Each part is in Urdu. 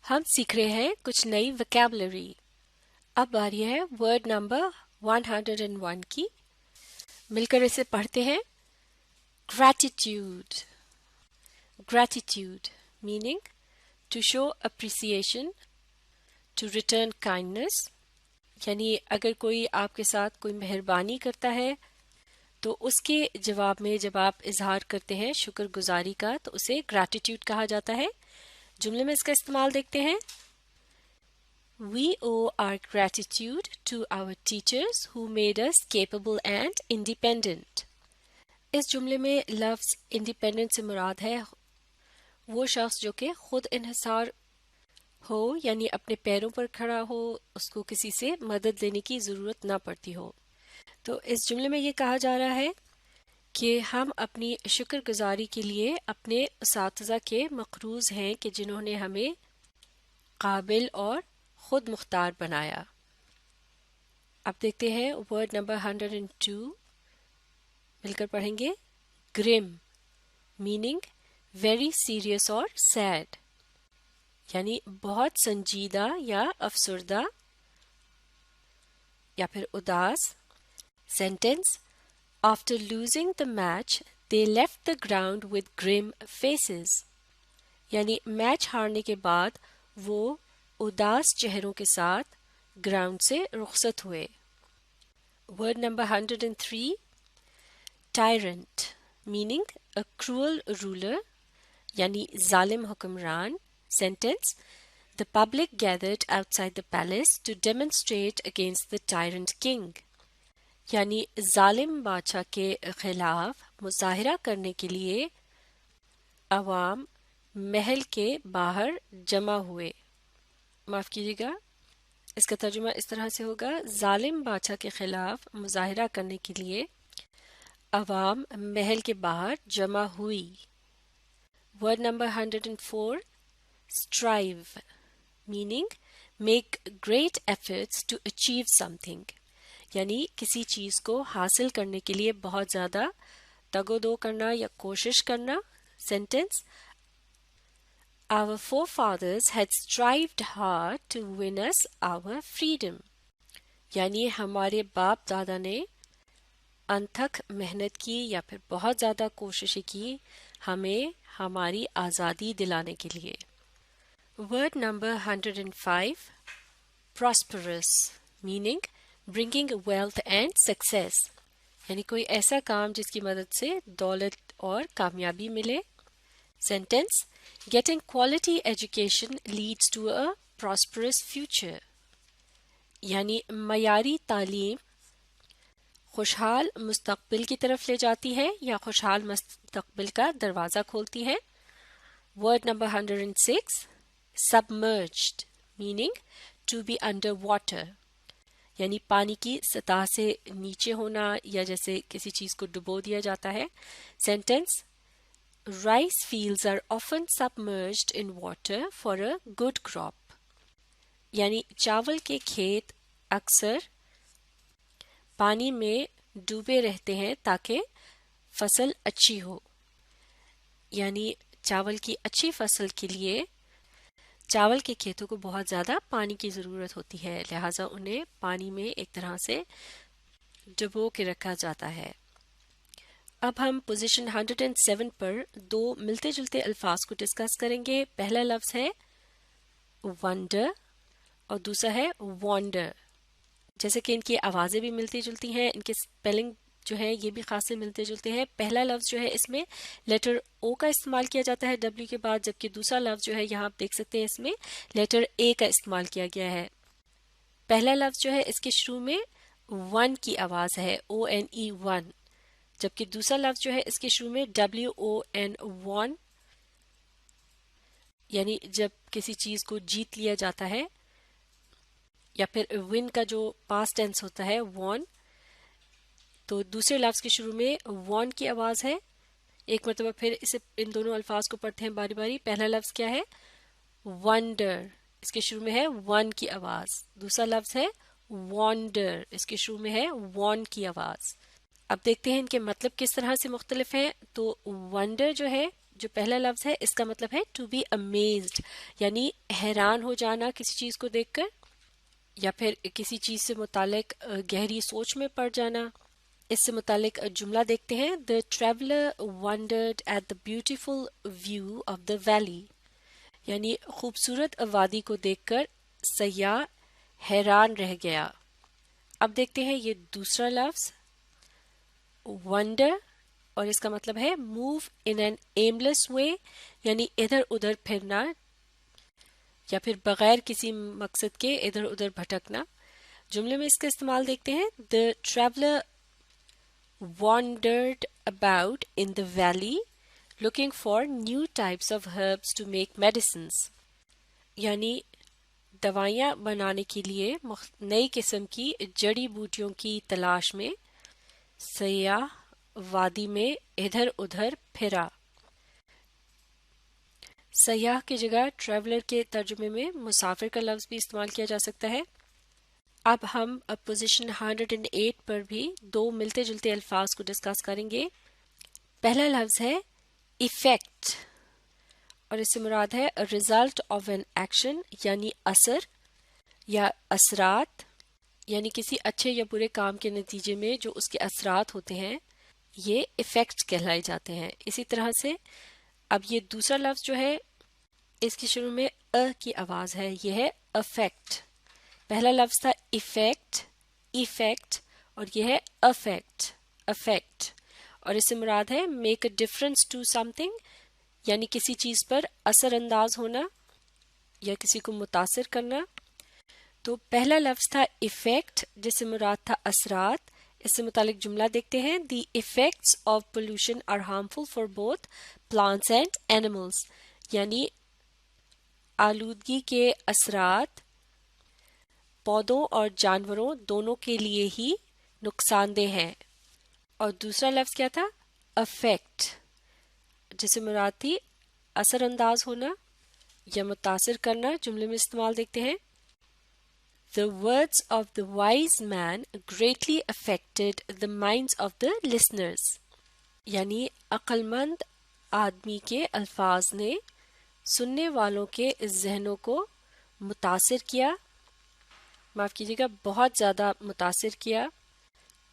ہم سیکھ رہے ہیں کچھ نئی وکیبلری. اب باری ہے ورڈ نمبر 101 کی. مل کر اسے پڑھتے ہیں. gratitude. gratitude meaning to show appreciation, to return kindness. یعنی اگر کوئی آپ کے ساتھ کوئی مہربانی کرتا ہے تو اس کے جواب میں جب آپ اظہار کرتے ہیں شکر گزاری کا تو اسے gratitude کہا جاتا ہے. جملے میں اس کا استعمال دیکھتے ہیں. We owe our gratitude to our teachers who made us capable and independent. اس جملے میں لفظ independent سے مراد ہے وہ شخص جو کہ خود انحصار ہو، یعنی اپنے پیروں پر کھڑا ہو، اس کو کسی سے مدد لینے کی ضرورت نہ پڑتی ہو. تو اس جملے میں یہ کہا جا رہا ہے کہ ہم اپنی شکر گزاری کے لیے اپنے اساتذہ کے مقروض ہیں کہ جنہوں نے ہمیں قابل اور خود مختار بنایا. اب دیکھتے ہیں ورڈ نمبر 102. مل کر پڑھیں گے. گرم میننگ ویری سیریس اور سیڈ، یعنی بہت سنجیدہ یا افسردہ یا پھر اداس. Sentence after losing the match they left the ground with گرم فیسز، یعنی میچ ہارنے کے بعد وہ اداس چہروں کے ساتھ گراؤنڈ سے رخصت ہوئے. Word number 103. Tyrant meaning a cruel ruler, یعنی ظالم حکمران. Sentence the public gathered outside the palace to demonstrate against the tyrant king, یعنی ظالم بادشاہ کے خلاف مظاہرہ کرنے کے لیے عوام محل کے باہر جمع ہوئے. معاف کیجیے گا، اس کا ترجمہ اس طرح سے ہوگا ظالم بادشاہ کے خلاف مظاہرہ کرنے کے لیے عوام محل کے باہر جمع ہوئی. Word number 104. Strive meaning make great efforts to achieve something, یعنی کسی چیز کو حاصل کرنے کے لیے بہت زیادہ تگ و دو کرنا یا کوشش کرنا. Sentence Our forefathers had strived hard to win us our freedom، یعنی ہمارے باپ دادا نے انتھک محنت کی یا پھر بہت زیادہ کوششیں کی ہمیں ہماری آزادی دلانے کے لیے. Word number 105. prosperous meaning bringing wealth and success، یعنی کوئی ایسا کام جس کی مدد سے دولت اور کامیابی ملے. Sentence Getting quality education leads to a prosperous future، یعنی معیاری تعلیم خوشحال مستقبل کی طرف لے جاتی ہے یا خوشحال مستقبل کا دروازہ کھولتی ہے. Word number 106. Submerged meaning to be under water، یعنی پانی کی سطح سے نیچے ہونا یا جیسے کسی چیز کو ڈبو دیا جاتا ہے. Sentence Rice fields are often submerged in water for a good crop، یعنی چاول کے کھیت اکثر پانی میں ڈوبے رہتے ہیں تاکہ فصل اچھی ہو. یعنی چاول کی اچھی فصل کے لیے چاول کے کھیتوں کو بہت زیادہ پانی کی ضرورت ہوتی ہے، لہٰذا انہیں پانی میں ایک طرح سے ڈبو کے رکھا جاتا ہے. اب ہم پوزیشن 107 پر دو ملتے جلتے الفاظ کو ڈسکس کریں گے. پہلا لفظ ہے ونڈر اور دوسرا ہے وانڈر. جیسے کہ ان کی آوازیں بھی ملتی جلتی ہیں، ان کے سپیلنگ جو ہے یہ بھی خاصے ملتے جلتے ہیں. پہلا لفظ جو ہے اس میں لیٹر او کا استعمال کیا جاتا ہے ڈبلیو کے بعد، جبکہ دوسرا لفظ جو ہے یہاں آپ دیکھ سکتے ہیں اس میں لیٹر اے کا استعمال کیا گیا ہے. پہلا لفظ جو ہے اس کے شروع میں ون کی آواز ہے ONE ون، جبکہ دوسرا لفظ جو ہے اس کے شروع میں WON وان، یعنی جب کسی چیز کو جیت لیا جاتا ہے یا پھر ون کا جو پاسٹ ٹینس ہوتا ہے وان، تو دوسرے لفظ کے شروع میں وان کی آواز ہے. ایک مرتبہ پھر اسے ان دونوں الفاظ کو پڑھتے ہیں باری باری. پہلا لفظ کیا ہے ونڈر، اس کے شروع میں ہے ون کی آواز. دوسرا لفظ ہے وانڈر، اس کے شروع میں ہے وان کی آواز. اب دیکھتے ہیں ان کے مطلب کس طرح سے مختلف ہیں. تو ونڈر جو ہے جو پہلا لفظ ہے اس کا مطلب ہے ٹو بی امیزڈ، یعنی حیران ہو جانا کسی چیز کو دیکھ کر، یا پھر کسی چیز سے متعلق گہری سوچ میں پڑ جانا۔ اس سے متعلق جملہ دیکھتے ہیں، The traveler wondered at the beautiful view of the valley، یعنی خوبصورت وادی کو دیکھ کر سیاح حیران رہ گیا۔ اب دیکھتے ہیں یہ دوسرا لفظ wonder، اور اس کا مطلب ہے move in an aimless way، یعنی ادھر ادھر پھرنا یا پھر بغیر کسی مقصد کے ادھر ادھر بھٹکنا۔ جملے میں اس کا استعمال دیکھتے ہیں، The traveler wandered about in the valley looking for new types of herbs to make medicines، یعنی دوائیاں بنانے کے لیے نئی قسم کی جڑی بوٹیوں کی تلاش میں سیاح وادی میں ادھر ادھر پھرا۔ سیاح کی جگہ ٹریولر کے ترجمے میں مسافر کا لفظ بھی استعمال کیا جا سکتا ہے۔ اب ہم پوزیشن 108 پر بھی دو ملتے جلتے الفاظ کو ڈسکس کریں گے۔ پہلا لفظ ہے ایفیکٹ، اور اس سے مراد ہے ریزلٹ آف این ایکشن، یعنی اثر یا اثرات، یعنی کسی اچھے یا برے کام کے نتیجے میں جو اس کے اثرات ہوتے ہیں یہ ایفیکٹ کہلائے جاتے ہیں۔ اسی طرح سے اب یہ دوسرا لفظ جو ہے اس کی شروع میں کی آواز ہے، یہ ہے افیکٹ۔ پہلا لفظ تھا ایفیکٹ اور یہ ہے افیکٹ، اور اس سے مراد ہے make a difference to something, یعنی کسی چیز پر اثر انداز ہونا یا کسی کو متاثر کرنا۔ تو پہلا لفظ تھا ایفیکٹ جس سے مراد تھا اثرات۔ اس سے متعلق جملہ دیکھتے ہیں، دی effects of pollution are harmful for both plants and animals، یعنی آلودگی کے اثرات پودوں اور جانوروں دونوں کے لیے ہی نقصان دہ ہیں۔ اور دوسرا لفظ کیا تھا؟ افیکٹ، جس سے مراد تھی اثر انداز ہونا یا متاثر کرنا۔ جملے میں استعمال دیکھتے ہیں، The words of the wise man greatly affected the minds of the listeners، یعنی عقل مند آدمی کے الفاظ نے سننے والوں کے ذہنوں کو متاثر کیا، معاف کیجیے گا بہت زیادہ متاثر کیا۔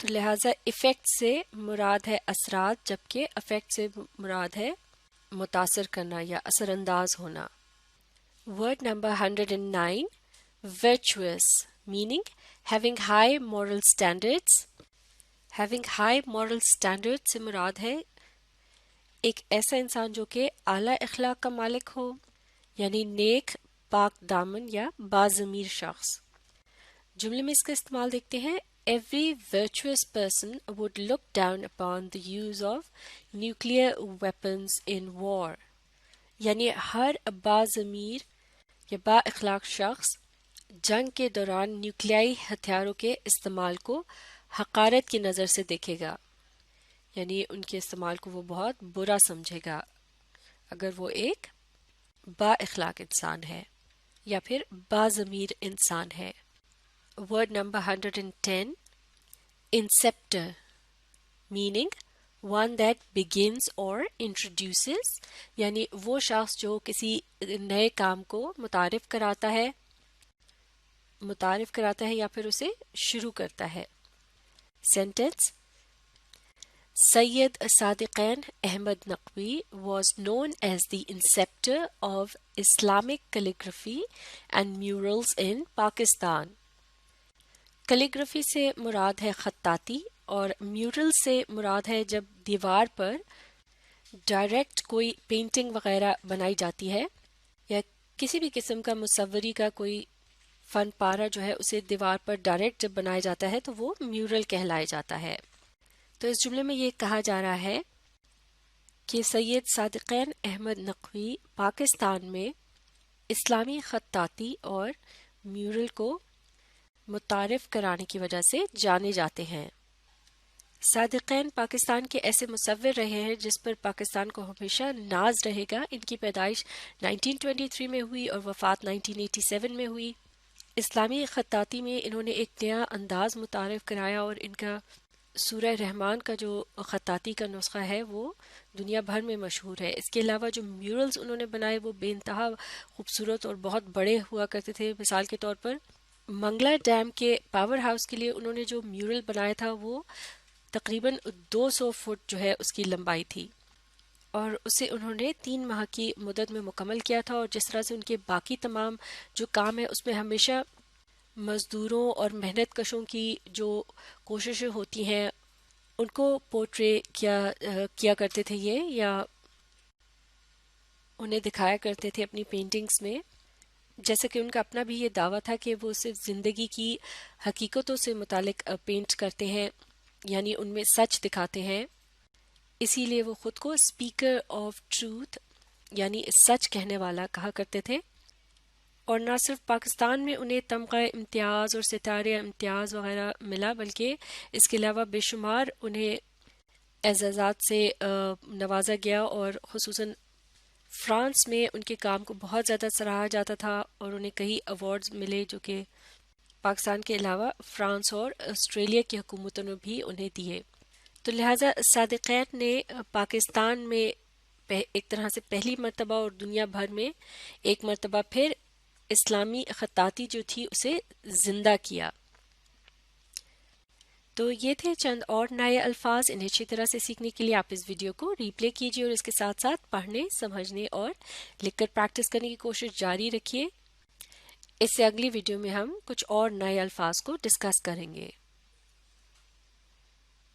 تو لہٰذا ایفیکٹ سے مراد ہے اثرات، جبکہ افیکٹ سے مراد ہے متاثر کرنا یا اثر انداز ہونا۔ Word number 109، virtuous، meaning having high moral standards۔ having high moral standards سے مراد ہے ایک ایسا انسان جو کہ اعلیٰ اخلاق کا مالک ہو، یعنی نیک، پاک دامن یا باضمیر شخص۔ جملے میں اس کا استعمال دیکھتے ہیں، every virtuous person would look down upon the use of nuclear weapons in war، یعنی ہر باضمیر یا با اخلاق شخص جنگ کے دوران نیوکلیائی ہتھیاروں کے استعمال کو حقارت کی نظر سے دیکھے گا، یعنی ان کے استعمال کو وہ بہت برا سمجھے گا اگر وہ ایک با اخلاق انسان ہے یا پھر باضمیر انسان ہے۔ Word number 110، انسیپٹر، meaning one that begins or introduces، یعنی وہ شخص جو کسی نئے کام کو متعارف کراتا ہے یا پھر اسے شروع کرتا ہے۔ Sentence, Syed Sadequain Ahmed Naqvi was known as the inceptor of Islamic calligraphy and murals in Pakistan۔ Calligraphy سے مراد ہے خطاطی، اور میورل سے مراد ہے جب دیوار پر ڈائریکٹ کوئی پینٹنگ وغیرہ بنائی جاتی ہے یا کسی بھی قسم کا مصوری کا کوئی فن پارہ جو ہے اسے دیوار پر ڈائریکٹ جب بنایا جاتا ہے تو وہ میورل کہلایا جاتا ہے۔ تو اس جملے میں یہ کہا جا رہا ہے کہ سید صادقین احمد نقوی پاکستان میں اسلامی خطاطی اور میورل کو متعارف کرانے کی وجہ سے جانے جاتے ہیں۔ صادقین پاکستان کے ایسے مصور رہے ہیں جس پر پاکستان کو ہمیشہ ناز رہے گا۔ ان کی پیدائش 1923 میں ہوئی اور وفات 1987 میں ہوئی۔ اسلامی خطاطی میں انہوں نے ایک نیا انداز متعارف کرایا اور ان کا سورہ رحمان کا جو خطاطی کا نسخہ ہے وہ دنیا بھر میں مشہور ہے. اس کے علاوہ جو میورلز انہوں نے بنائے وہ بے انتہا خوبصورت اور بہت بڑے ہوا کرتے تھے. مثال کے طور پر منگلا ڈیم کے پاور ہاؤس کے لیے انہوں نے جو میورل بنایا تھا وہ تقریباً 200 فٹ جو ہے اس کی لمبائی تھی، اور اسے انہوں نے 3 ماہ کی مدت میں مکمل کیا تھا. اور جس طرح سے ان کے باقی تمام جو کام ہے اس میں ہمیشہ مزدوروں اور محنت کشوں کی جو کوششیں ہوتی ہیں ان کو پورٹری کیا کرتے تھے یہ، یا انہیں دکھایا کرتے تھے اپنی پینٹنگز میں. جیسا کہ ان کا اپنا بھی یہ دعویٰ تھا کہ وہ صرف زندگی کی حقیقتوں سے متعلق پینٹ کرتے ہیں، یعنی ان میں سچ دکھاتے ہیں. اسی لیے وہ خود کو اسپیکر آف ٹروتھ یعنی سچ کہنے والا کہا کرتے تھے. اور نہ صرف پاکستان میں انہیں تمغہ امتیاز اور ستارہ امتیاز وغیرہ ملا، بلکہ اس کے علاوہ بے شمار انہیں اعزازات سے نوازا گیا، اور خصوصاً فرانس میں ان کے کام کو بہت زیادہ سراہا جاتا تھا، اور انہیں کئی ایوارڈز ملے جو کہ پاکستان کے علاوہ فرانس اور آسٹریلیا کی حکومتوں نے بھی انہیں دیے. تو لہٰذا صادقین نے پاکستان میں ایک طرح سے پہلی مرتبہ اور دنیا بھر میں ایک مرتبہ پھر اسلامی خطاطی جو تھی اسے زندہ کیا. تو یہ تھے چند اور نئے الفاظ. انہیں اچھی طرح سے سیکھنے کے لیے آپ اس ویڈیو کو ری پلے کیجیے اور اس کے ساتھ ساتھ پڑھنے، سمجھنے اور لکھ کر پریکٹس کرنے کی کوشش جاری رکھیے. اس سے اگلی ویڈیو میں ہم کچھ اور نئے الفاظ کو ڈسکس کریں گے.